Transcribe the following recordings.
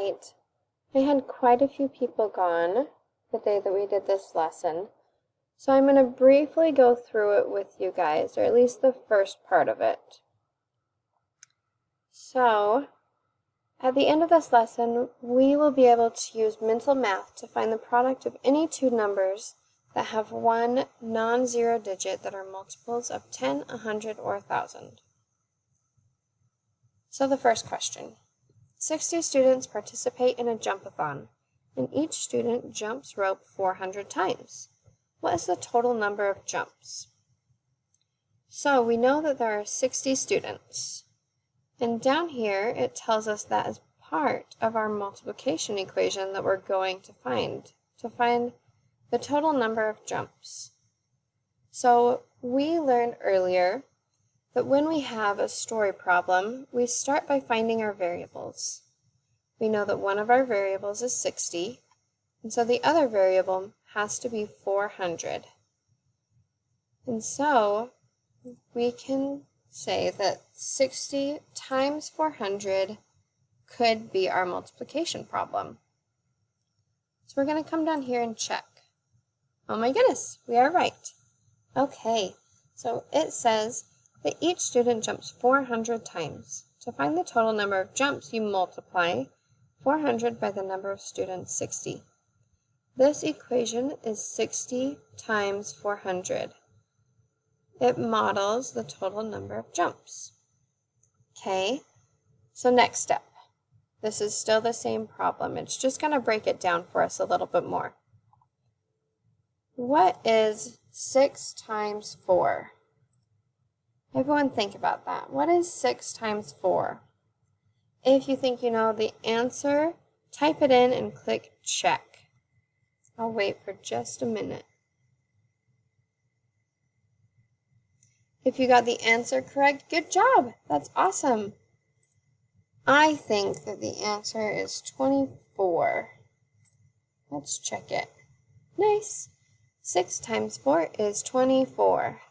right. I had quite a few people gone the day that we did this lesson, so I'm going to briefly go through it with you guys, or at least the first part of it. So, at the end of this lesson, we will be able to use mental math to find the product of any two numbers that have one non-zero digit that are multiples of 10, 100, or 1,000. So the first question. 60 students participate in a jump-a-thon, and each student jumps rope 400 times. What is the total number of jumps? So we know that there are 60 students. And down here, it tells us that as part of our multiplication equation that we're going to find the total number of jumps. So we learned earlier that when we have a story problem, we start by finding our variables. We know that one of our variables is 60, and so the other variable has to be 400. And so we can say that 60 times 400 could be our multiplication problem. So we're going to come down here and check. Oh my goodness, we are right. Okay, so it says that each student jumps 400 times. To find the total number of jumps, you multiply 400 by the number of students, 60. This equation is 60 times 400. It models the total number of jumps. Okay, so next step. This is still the same problem. It's just going to break it down for us a little bit more. What is 6 times 4? Everyone think about that. What is 6 times 4? If you think you know the answer, type it in and click check. I'll wait for just a minute. If you got the answer correct, good job. That's awesome. I think that the answer is 24. Let's check it. Nice. 6 times 4 is 24.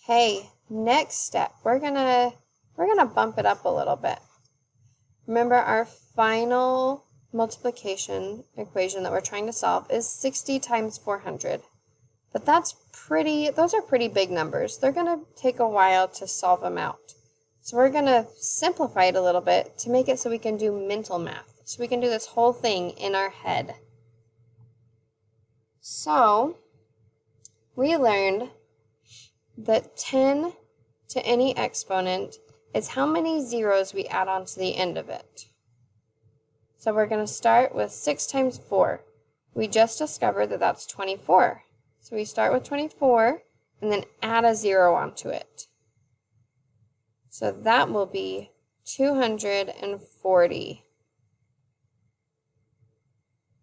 Okay, next step. We're gonna bump it up a little bit. Remember, our final multiplication equation that we're trying to solve is 60 times 400. But those are pretty big numbers. They're going to take a while to solve them out. So we're going to simplify it a little bit to make it so we can do mental math. So we can do this whole thing in our head. So we learned that 10 to any exponent is how many zeros we add on to the end of it. So we're going to start with 6 times 4. We just discovered that that's 24. So we start with 24 and then add a 0 onto it. So that will be 240.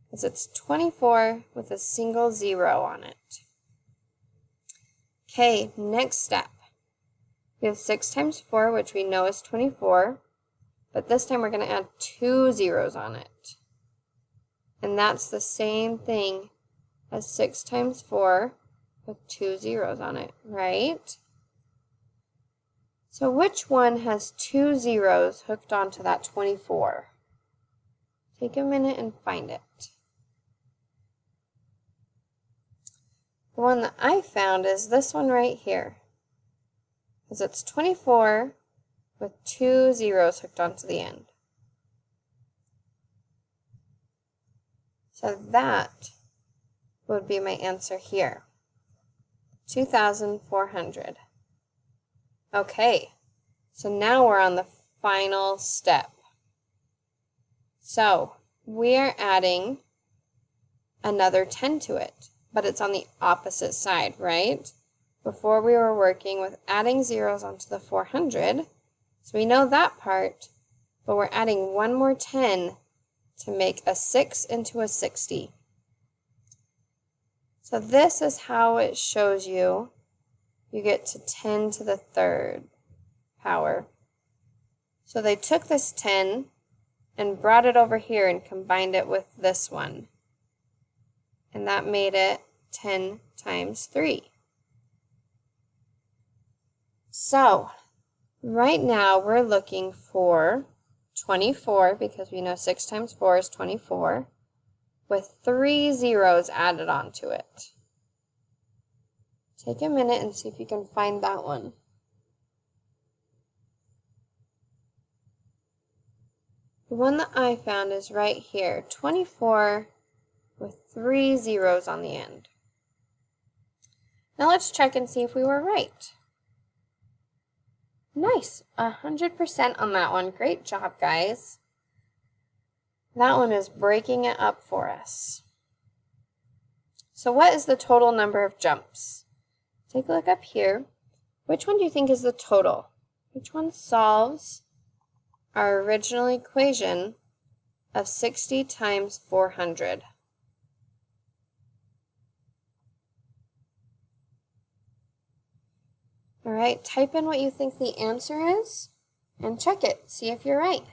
Because it's 24 with a single 0 on it. Okay, next step. We have 6 times 4, which we know is 24. But this time we're going to add 2 zeros on it. And that's the same thing as 6 times 4 with 2 zeros on it, right? So which one has 2 zeros hooked onto that 24? Take a minute and find it. The one that I found is this one right here. Because it's 24 with 2 zeros hooked onto the end. So that would be my answer here. 2,400. Okay, so now we're on the final step. So we are adding another 10 to it, but it's on the opposite side, right? Before we were working with adding zeros onto the 400, so we know that part, but we're adding one more 10 to make a 6 into a 60. So this is how it shows you get to 10 to the third power. So they took this 10 and brought it over here and combined it with this one. And that made it 10 times 3. So right now we're looking for 24, because we know 6 times 4 is 24, with 3 zeros added onto it. Take a minute and see if you can find that one. The one that I found is right here, 24 with 3 zeros on the end. Now let's check and see if we were right. Nice, 100% on that one. Great job, guys. That one is breaking it up for us. So what is the total number of jumps? Take a look up here. Which one do you think is the total? Which one solves our original equation of 60 times 400? All right, type in what you think the answer is and check it. See if you're right.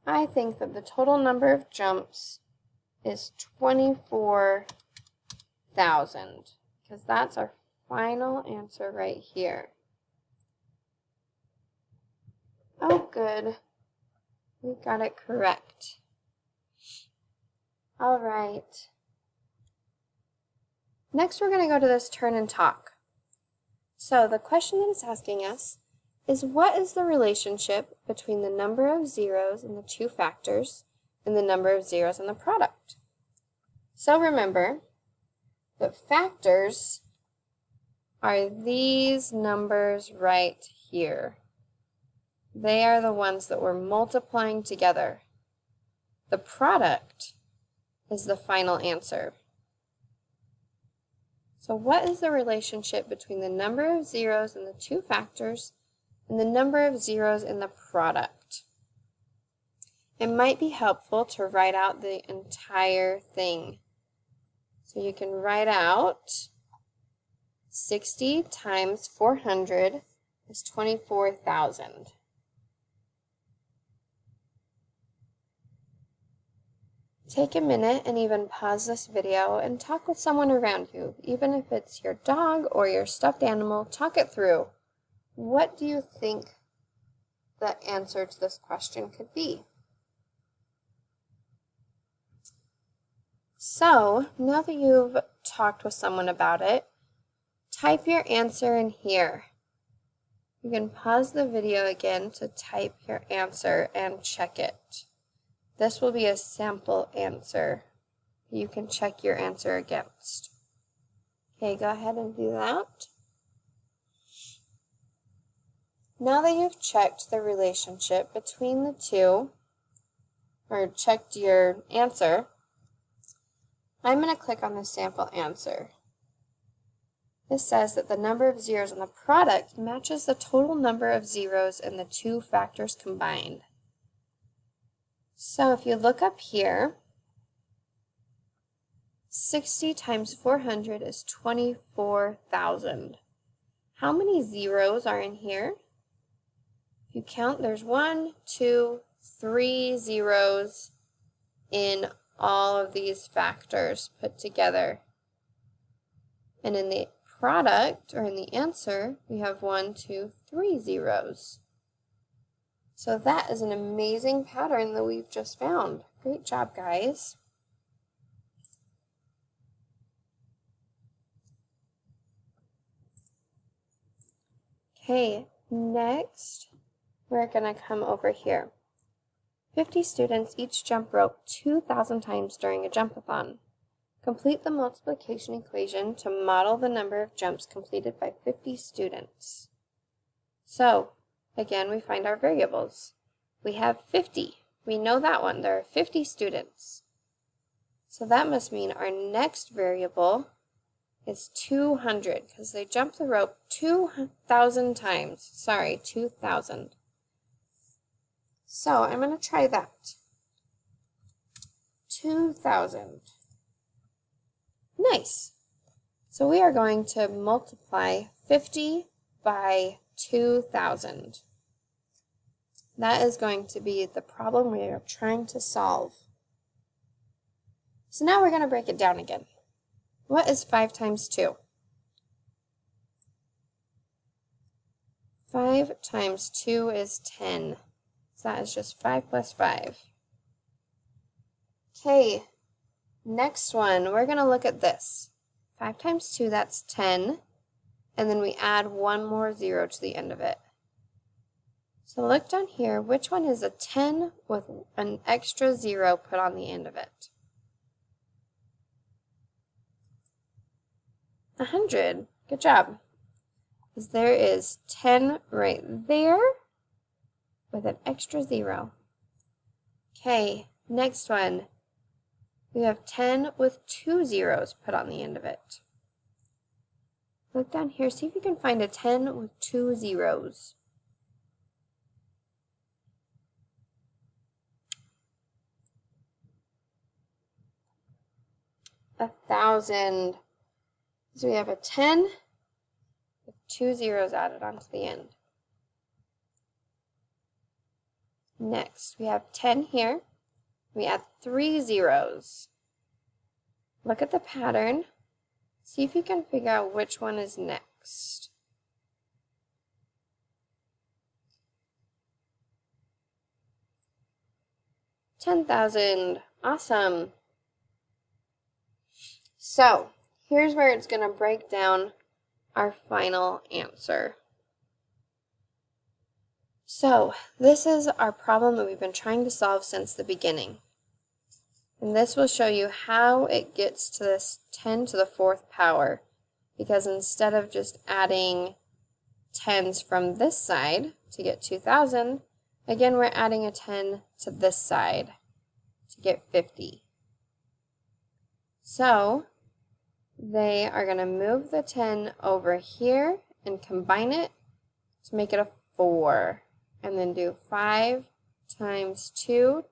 I think that the total number of jumps is 24,000, because that's our final answer right here. Oh, good. We got it correct. All right. Next, we're going to go to this turn and talk. So the question that it's asking us is, what is the relationship between the number of zeros in the two factors and the number of zeros in the product? So remember that factors are these numbers right here. They are the ones that we're multiplying together. The product is the final answer. So what is the relationship between the number of zeros in the two factors and the number of zeros in the product? It might be helpful to write out the entire thing. So you can write out 60 times 400 is 24,000. Take a minute and even pause this video and talk with someone around you, even if it's your dog or your stuffed animal. Talk it through. What do you think the answer to this question could be? So, now that you've talked with someone about it, type your answer in here. You can pause the video again to type your answer and check it. This will be a sample answer you can check your answer against. Okay, go ahead and do that. Now that you've checked the relationship between the two, or checked your answer, I'm going to click on the sample answer. This says that the number of zeros in the product matches the total number of zeros in the two factors combined. So if you look up here, 60 times 400 is 24,000. How many zeros are in here? If you count, there's 1, 2, 3 zeros in all of these factors put together. And in the product, or in the answer, we have 1, 2, 3 zeros. So that is an amazing pattern that we've just found. Great job, guys. Okay, next we're going to come over here. 50 students each jump rope 2,000 times during a jump-a-thon. Complete the multiplication equation to model the number of jumps completed by 50 students. So, again, we find our variables. We have 50. We know that one. There are 50 students. So that must mean our next variable is 200, because they jumped the rope 2,000 times. Sorry, 2,000. So I'm going to try that. 2,000. Nice. So we are going to multiply 50 by 2,000. That is going to be the problem we are trying to solve. So now we're going to break it down again. What is 5 times 2? 5 times 2 is 10. So that is just 5 plus 5. Okay, next one, we're going to look at this. 5 times 2, that's 10. And then we add one more 0 to the end of it. So look down here, which one is a 10 with an extra 0 put on the end of it? 100. Good job. Because there is 10 right there with an extra 0. Okay, next one. We have 10 with 2 zeros put on the end of it. Look down here, see if you can find a 10 with 2 zeros. A 1,000. So we have a 10 with 2 zeros added onto the end. Next, we have 10 here. We add 3 zeros. Look at the pattern. See if you can figure out which one is next. $10,000. Awesome. So, here's where it's going to break down our final answer. So, this is our problem that we've been trying to solve since the beginning. And this will show you how it gets to this 10 to the 4th power. Because instead of just adding 10s from this side to get 2,000, again we're adding a 10 to this side to get 50. So, they are going to move the 10 over here and combine it to make it a 4. And then do 5 times 2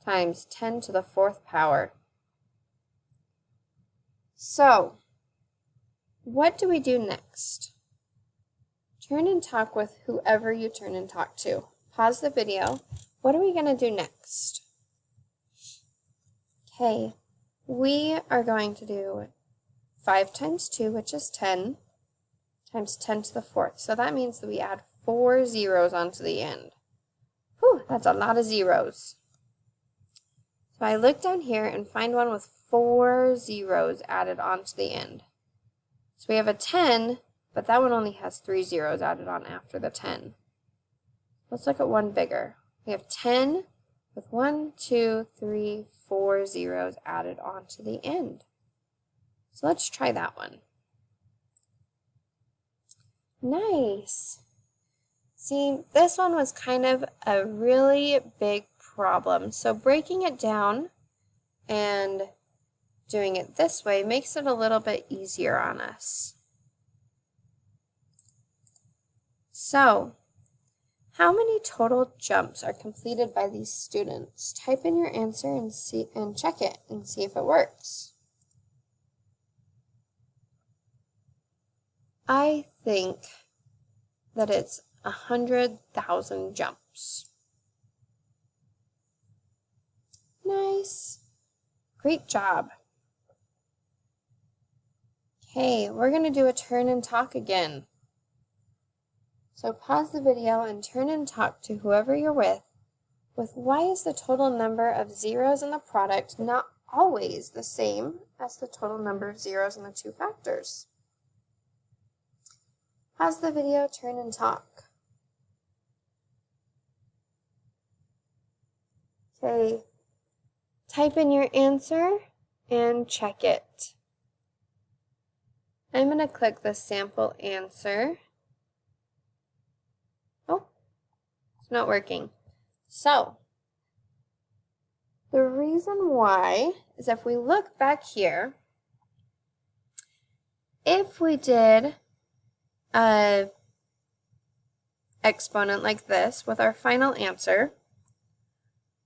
times 10 to the 4th power. So, what do we do next? Turn and talk with whoever you turn and talk to. Pause the video. What are we going to do next? Okay, we are going to do 5 times 2, which is 10, times 10 to the 4th. So that means that we add 4 zeros onto the end. Whew, that's a lot of zeros. So I look down here and find one with 4 zeros added onto the end. So we have a 10, but that one only has 3 zeros added on after the 10. Let's look at one bigger. We have 10 with 1, 2, 3, 4 zeros added onto the end. So let's try that one. Nice. See, this one was kind of a really big problem. So breaking it down and doing it this way makes it a little bit easier on us. So, how many total jumps are completed by these students? Type in your answer and check it and see if it works. I think that it's 100,000 jumps. Nice. Great job. Okay, we're going to do a turn and talk again. So pause the video and turn and talk to whoever you're with why is the total number of zeros in the product not always the same as the total number of zeros in the two factors? Pause the video, turn and talk. Okay, type in your answer and check it. I'm going to click the sample answer. Oh, it's not working. So, the reason why is if we look back here, if we did an exponent like this with our final answer,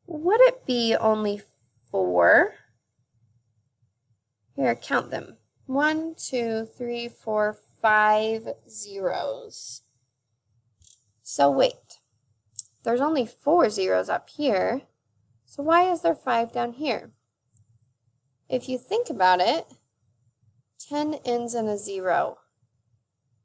would it be only 4? Here, count them. 1, 2, 3, 4, 5 zeros. So wait, there's only 4 zeros up here, so why is there 5 down here? If you think about it, 10 ends in a 0.